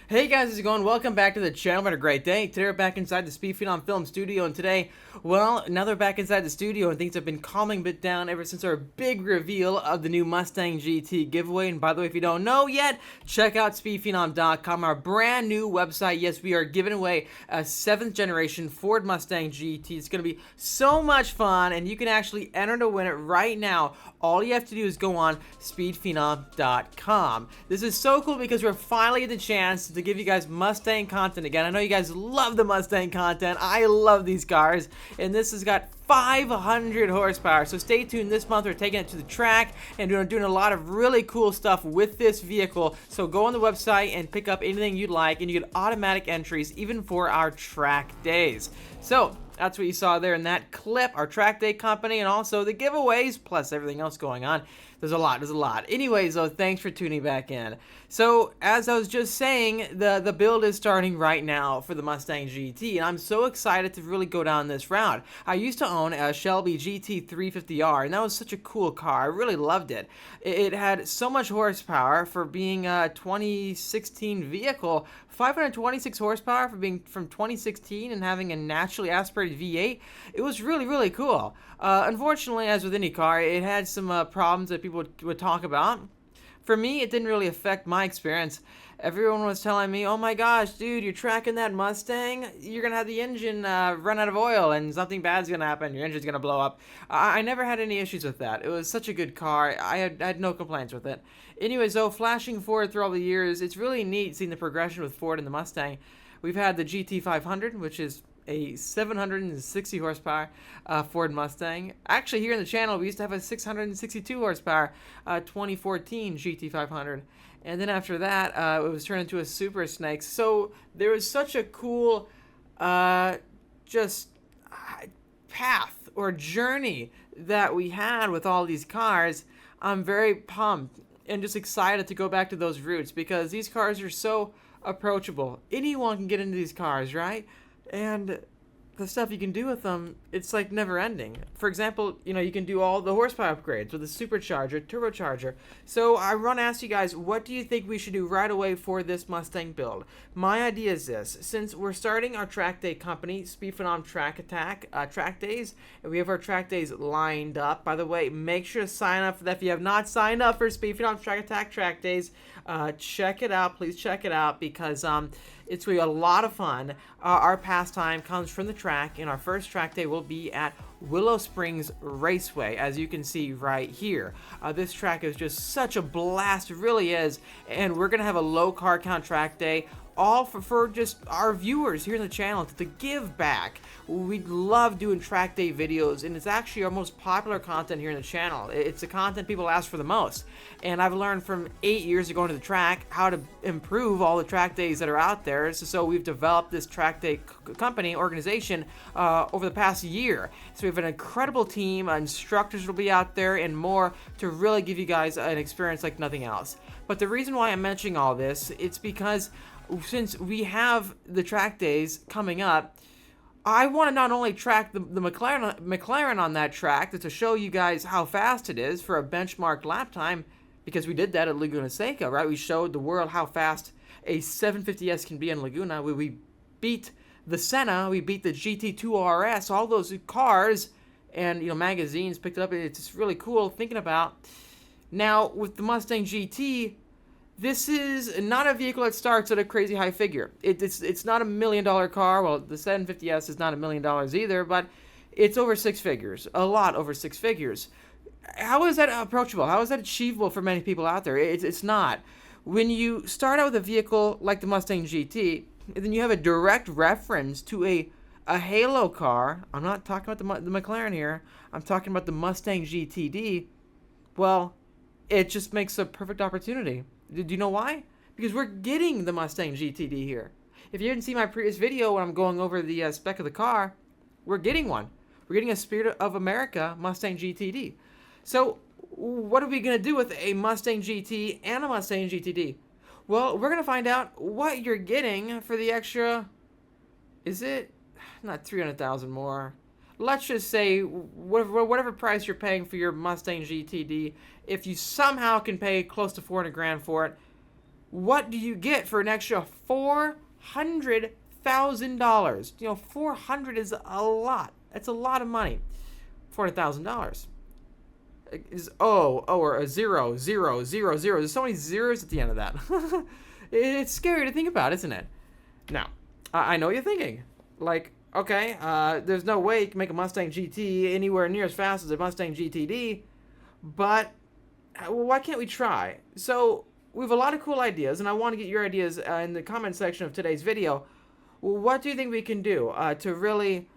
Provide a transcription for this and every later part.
Hey guys, how's it going? Welcome back to the channel. Had a great day. Today we're back inside the Speed Phenom Film Studio, and today, well, now they're back inside the studio, and things have been calming a bit down ever since our big reveal of the new Mustang GT giveaway. And by the way, if you don't know yet, check out speedphenom.com, our brand new website. Yes, we are giving away a 7th generation Ford Mustang GT. It's going to be so much fun, and you can actually enter to win it right now. All you have to do is go on speedphenom.com. This is so cool because we're finally getting the chance to give you guys Mustang content again. I know you guys love the Mustang content. I love these cars, and this has got 500 horsepower. So stay tuned. This month we're taking it to the track and doing a lot of really cool stuff with this vehicle. So go on the website and pick up anything you'd like, and you get automatic entries even for our track days. So that's what you saw there in that clip, our track day company, and also the giveaways, plus everything else going on. There's a lot. Anyways, though, thanks for tuning back in. So, as I was just saying, the build is starting right now for the Mustang GT, and I'm so excited to really go down this route. I used to own a Shelby GT 350R, and that was such a cool car. I really loved it. It had so much horsepower for being a 2016 vehicle. 526 horsepower for being from 2016 and having a naturally aspirated V8. It was really cool. Unfortunately, as with any car, it had some problems that people would talk about. For me, it didn't really affect my experience. Everyone was telling me, oh my gosh, dude, you're tracking that Mustang, you're going to have the engine run out of oil and something bad's going to happen, your engine's going to blow up. I never had any issues with that. It was such a good car. I had no complaints with it. Anyways, though, flashing forward through all the years, it's really neat seeing the progression with Ford and the Mustang. We've had the GT 500, which is a 760 horsepower Ford Mustang. Actually, here in the channel, we used to have a 662 horsepower 2014 GT 500. And then after that, it was turned into a Super Snake. So there was such a cool just path or journey that we had with all these cars. I'm very pumped and just excited to go back to those roots because these cars are so approachable. Anyone can get into these cars, right? And the stuff you can do with them, it's like never ending. For example, you can do all the horsepower upgrades with a supercharger, turbocharger. So I want to ask you guys, what do you think we should do right away for this Mustang build? My idea is this: since we're starting our track day company, Speed Phenom Track Days, and we have our track days lined up. By the way, make sure to sign up for that. If you have not signed up for Speed Phenom Track Days, check it out. Please check it out because it's going to be a lot of fun. Our pastime comes from the track, and our first track day will be at Willow Springs Raceway, as you can see right here. This track is just such a blast, it really is, and we're going to have a low car count track day, all for just our viewers here on the channel to give back. We love doing track day videos, and it's actually our most popular content here in the channel. It's the content people ask for the most, and I've learned from 8 years of going to the track how to improve all the track days that are out there. So we've developed this track day company organization over the past year. So we have an incredible team, instructors will be out there, and more to really give you guys an experience like nothing else. But the reason why I'm mentioning all this, it's because since we have the track days coming up, I want to not only track the McLaren on that track to show you guys how fast it is for a benchmark lap time, because we did that at Laguna Seca, right? We showed the world how fast a 750S can be in Laguna. We beat the Senna, we beat the GT2 RS, all those cars, and magazines picked it up. It's just really cool thinking about. Now with the Mustang GT, this is not a vehicle that starts at a crazy high figure. It's not a $1 million car. Well, the 750S is not $1 million either, but it's over 6 figures. A lot over 6 figures. How is that approachable? How is that achievable for many people out there? It's not. When you start out with a vehicle like the Mustang GT, and then you have a direct reference to a halo car. I'm not talking about the McLaren here. I'm talking about the Mustang GTD. Well, it just makes a perfect opportunity. Do you know why? Because we're getting the Mustang GTD here. If you didn't see my previous video when I'm going over the spec of the car, we're getting one. We're getting a Spirit of America Mustang GTD. So what are we going to do with a Mustang GT and a Mustang GTD? Well, we're going to find out what you're getting for the extra, is it not 300,000 more? Let's just say whatever price you're paying for your Mustang GTD, if you somehow can pay close to 400 grand for it, what do you get for an extra $400,000? You know, 400 is a lot. That's a lot of money. $400,000 is or a 0, 0, 0, 0. There's so many zeros at the end of that. It's scary to think about, isn't it? Now, I know what you're thinking. Like, okay, there's no way you can make a Mustang GT anywhere near as fast as a Mustang GTD, but why can't we try? So, we have a lot of cool ideas, and I want to get your ideas in the comment section of today's video. What do you think we can do to really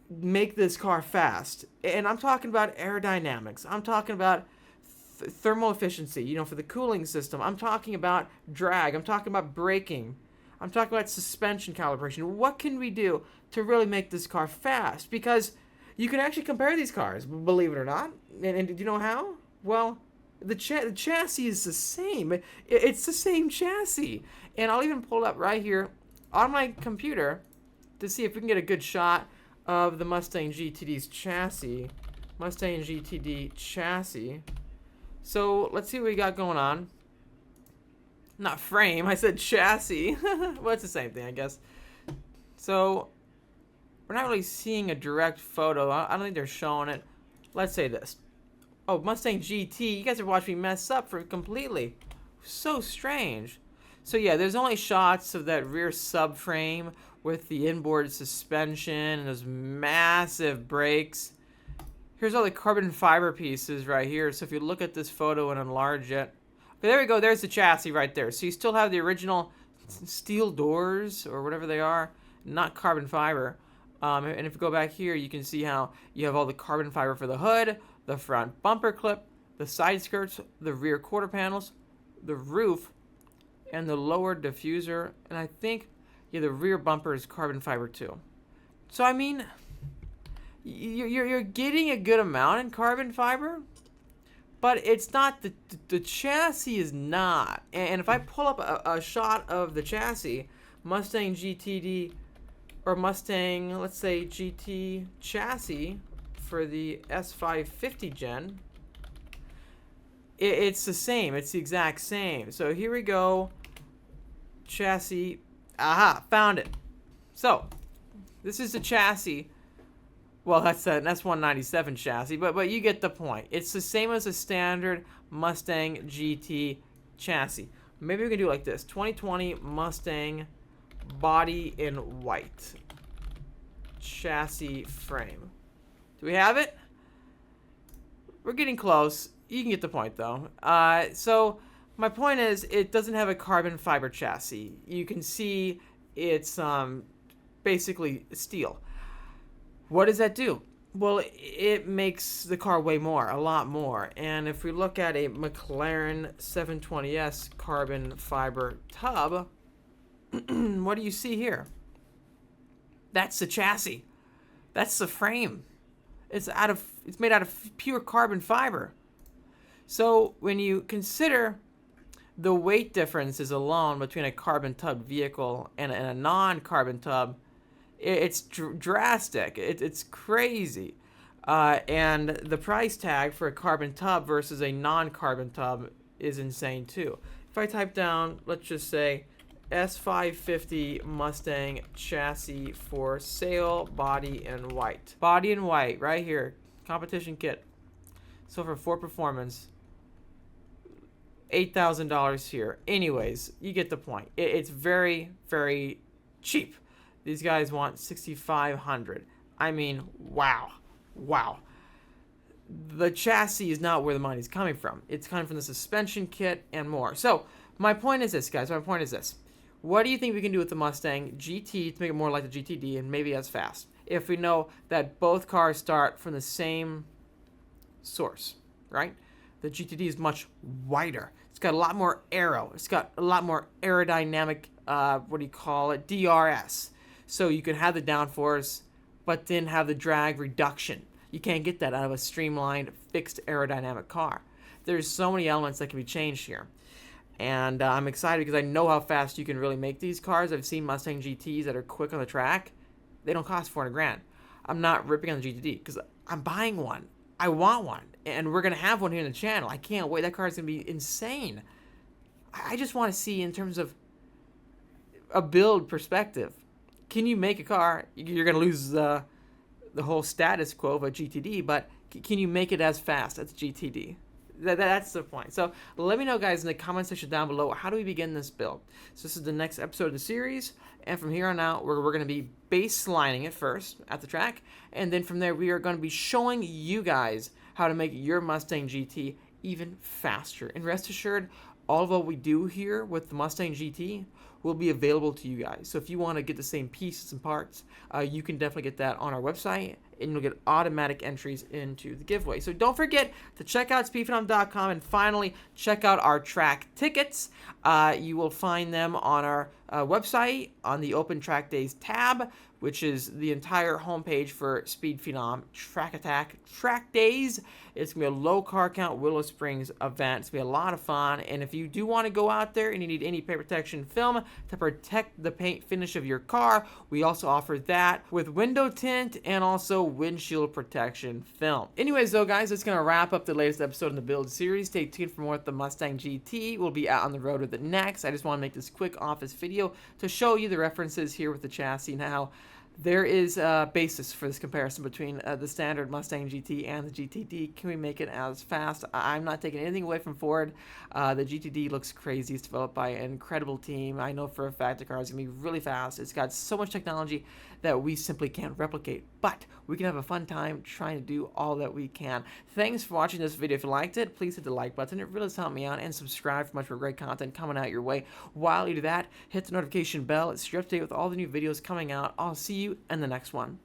make this car fast? And I'm talking about aerodynamics. I'm talking about thermal efficiency, you know, for the cooling system. I'm talking about drag. I'm talking about braking. I'm talking about suspension calibration. What can we do to really make this car fast? Because you can actually compare these cars, believe it or not. And do you know how? Well, the chassis is the same. It's the same chassis. And I'll even pull it up right here on my computer to see if we can get a good shot of the Mustang GTD's chassis. Mustang GTD chassis. So let's see what we got going on. Not frame, I said chassis. Well, it's the same thing, I guess. So we're not really seeing a direct photo. I don't think they're showing it. Let's say this. Oh, Mustang GT. You guys are watching me mess up for completely. So strange. So yeah, there's only shots of that rear subframe with the inboard suspension and those massive brakes. Here's all the carbon fiber pieces right here. So if you look at this photo and enlarge it. Okay, there we go. There's the chassis right there. So you still have the original steel doors or whatever they are, not carbon fiber. And if you go back here, you can see how you have all the carbon fiber for the hood, the front bumper clip, the side skirts, the rear quarter panels, the roof, and the lower diffuser. And I think, yeah, the rear bumper is carbon fiber too. So, I mean, you're getting a good amount in carbon fiber, but it's not, the chassis is not. And if I pull up a shot of the chassis, Mustang GTD, or Mustang, let's say GT chassis for the S550 gen, it's the same. It's the exact same. So here we go. Chassis. Aha, found it. So this is the chassis. Well, that's an S197 chassis, but you get the point. It's the same as a standard Mustang GT chassis. Maybe we can do it like this. 2020 Mustang body in white. Chassis frame. Do we have it? We're getting close. You can get the point, though. So my point is, it doesn't have a carbon fiber chassis. You can see it's basically steel. What does that do? Well, it makes the car weigh more, a lot more. And if we look at a McLaren 720S carbon fiber tub, what do you see here? That's the chassis. That's the frame. It's made out of pure carbon fiber. So when you consider the weight differences alone between a carbon tub vehicle and a non-carbon tub, it's drastic. It's crazy. And the price tag for a carbon tub versus a non-carbon tub is insane too. If I type down, let's just say, S550 Mustang chassis for sale, body in white. Body in white, right here. Competition kit. So for performance, $8,000 here. Anyways, you get the point. It's very, very cheap. These guys want $6,500. I mean, wow. Wow. The chassis is not where the money's coming from. It's coming from the suspension kit and more. So, my point is this, guys. My point is this. What do you think we can do with the Mustang GT to make it more like the GTD and maybe as fast? If we know that both cars start from the same source, right? The GTD is much wider. It's got a lot more aero. It's got a lot more aerodynamic, DRS. So you can have the downforce, but then have the drag reduction. You can't get that out of a streamlined, fixed aerodynamic car. There's so many elements that can be changed here. And I'm excited because I know how fast you can really make these cars. I've seen Mustang GTs that are quick on the track. They don't cost $400,000. I'm not ripping on the GTD because I'm buying one. I want one. And we're going to have one here in the channel. I can't wait. That car is going to be insane. I just want to see in terms of a build perspective. Can you make a car? You're going to lose the whole status quo of a GTD, but can you make it as fast as GTD? That's the point. So let me know, guys, in the comment section down below, how do we begin this build? So this is the next episode of the series, and from here on out, we're going to be baselining it first at the track, and then from there, we are going to be showing you guys how to make your Mustang GT even faster. And rest assured, all of what we do here with the Mustang GT will be available to you guys. So if you want to get the same pieces and parts, you can definitely get that on our website, and you'll get automatic entries into the giveaway. So don't forget to check out speedphenom.com, and finally check out our track tickets. You will find them on our website on the Open Track Days tab, which is the entire homepage for Speed Phenom Track Days. It's going to be a low car count Willow Springs event. It's going to be a lot of fun. And if you do want to go out there and you need any paint protection film to protect the paint finish of your car, we also offer that with window tint and also windshield protection film. Anyways, though, guys, that's going to wrap up the latest episode in the build series. Stay tuned for more with the Mustang GT. We'll be out on the road with it next. I just want to make this quick office video to show you the references here with the chassis. Now, there is a basis for this comparison between the standard Mustang GT and the GTD. Can we make it as fast? I'm not taking anything away from Ford. The GTD looks crazy. It's developed by an incredible team. I know for a fact the car is going to be really fast. It's got so much technology that we simply can't replicate. But we can have a fun time trying to do all that we can. Thanks for watching this video. If you liked it, please hit the like button. It really does help me out. And subscribe for much more great content coming out your way. While you do that, hit the notification bell. It's up to date with all the new videos coming out. I'll see you in the next one.